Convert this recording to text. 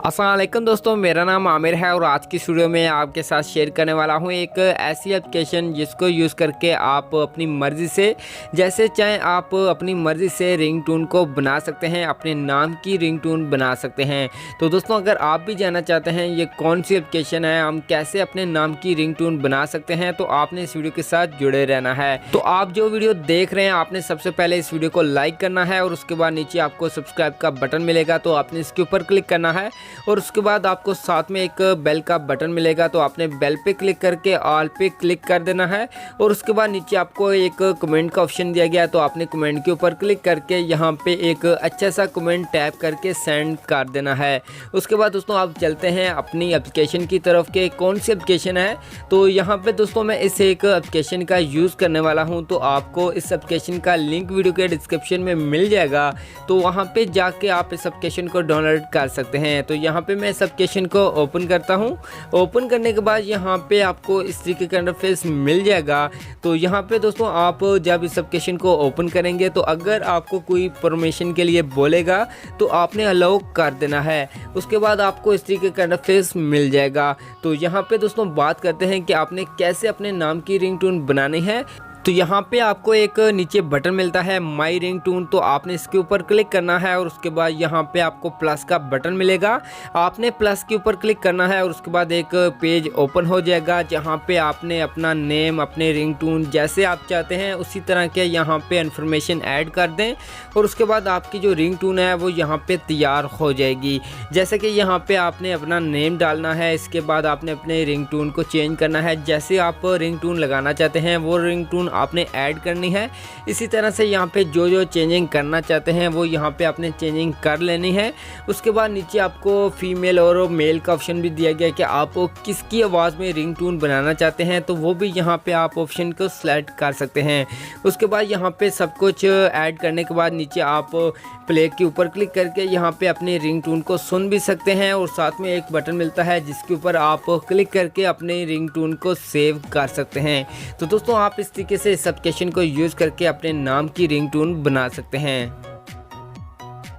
अस्सलाम वालेकुम दोस्तों, मेरा नाम आमिर है और आज की वीडियो में आपके साथ शेयर करने वाला हूं एक ऐसी एप्लीकेशन जिसको यूज़ करके आप अपनी मर्ज़ी से जैसे चाहें आप अपनी मर्ज़ी से रिंगटोन को बना सकते हैं, अपने नाम की रिंगटोन बना सकते हैं। तो दोस्तों अगर आप भी जानना चाहते हैं ये कौन सी एप्लीकेशन है, हम कैसे अपने नाम की रिंगटोन बना सकते हैं, तो आपने इस वीडियो के साथ जुड़े रहना है। तो आप जो वीडियो देख रहे हैं आपने सबसे पहले इस वीडियो को लाइक करना है और उसके बाद नीचे आपको सब्सक्राइब का बटन मिलेगा, तो आपने इसके ऊपर क्लिक करना है और उसके बाद आपको साथ में एक बेल का बटन मिलेगा, तो आपने बेल पे क्लिक करके ऑल पे क्लिक कर देना है। और उसके बाद नीचे आपको एक कमेंट का ऑप्शन दिया गया है, तो आपने कमेंट के ऊपर क्लिक करके यहाँ पे एक अच्छा सा कमेंट टैप करके सेंड कर देना है। उसके बाद दोस्तों आप चलते हैं अपनी एप्लीकेशन की तरफ के कौन सी एप्लीकेशन है। तो यहाँ पे दोस्तों मैं इस एक एप्लीकेशन का यूज़ करने वाला हूँ, तो आपको इस एप्लीकेशन का लिंक वीडियो के डिस्क्रिप्शन में मिल जाएगा, तो वहाँ पे जाके आप इस एप्लीकेशन को डाउनलोड कर सकते हैं। तो यहाँ पे मैं इस एप्लीकेशन को ओपन करता हूँ। ओपन करने के बाद यहाँ पे आपको इस तरीके का इंटरफेस मिल जाएगा। तो यहाँ पे दोस्तों आप जब इस एप्लीकेशन को ओपन करेंगे तो अगर आपको कोई परमिशन के लिए बोलेगा तो आपने अलाउ कर देना है। उसके बाद आपको इस तरीके का इंटरफेस मिल जाएगा। तो यहाँ पे दोस्तों बात करते हैं कि आपने कैसे अपने नाम की रिंगटोन बनानी है। तो यहाँ पे आपको एक नीचे बटन मिलता है माई रिंगटोन, तो आपने इसके ऊपर क्लिक करना है और उसके बाद यहाँ पे आपको प्लस का बटन मिलेगा, आपने प्लस के ऊपर क्लिक करना है और उसके बाद एक पेज ओपन हो जाएगा जहाँ पे आपने अपना नेम, अपने रिंगटोन जैसे आप चाहते हैं उसी तरह के यहाँ पे इन्फॉर्मेशन ऐड कर दें और उसके बाद आपकी जो रिंगटोन है वो यहाँ पे तैयार हो जाएगी। जैसे कि यहाँ पे आपने अपना नेम डालना है, इसके बाद आपने अपने रिंगटोन को चेंज करना है, जैसे आप रिंगटोन लगाना चाहते हैं वो रिंगटोन आपने ऐड करनी है। इसी तरह से यहाँ पे जो जो चेंजिंग करना चाहते हैं वो यहाँ पे आपने चेंजिंग कर लेनी है। उसके बाद नीचे आपको फीमेल और मेल का ऑप्शन भी दिया गया कि आप किसकी आवाज़ में रिंगटोन बनाना चाहते हैं, तो वो भी यहाँ पे आप ऑप्शन को सेलेक्ट कर सकते हैं। उसके बाद यहाँ पे सब कुछ ऐड करने के बाद नीचे आप प्ले के ऊपर क्लिक करके यहाँ पे अपने रिंगटोन को सुन भी सकते हैं और साथ में एक बटन मिलता है जिसके ऊपर आप क्लिक करके अपने रिंगटोन को सेव कर सकते हैं। तो दोस्तों आप इस तरीके से इस एप्लीकेशन को यूज़ करके अपने नाम की रिंगटोन बना सकते हैं।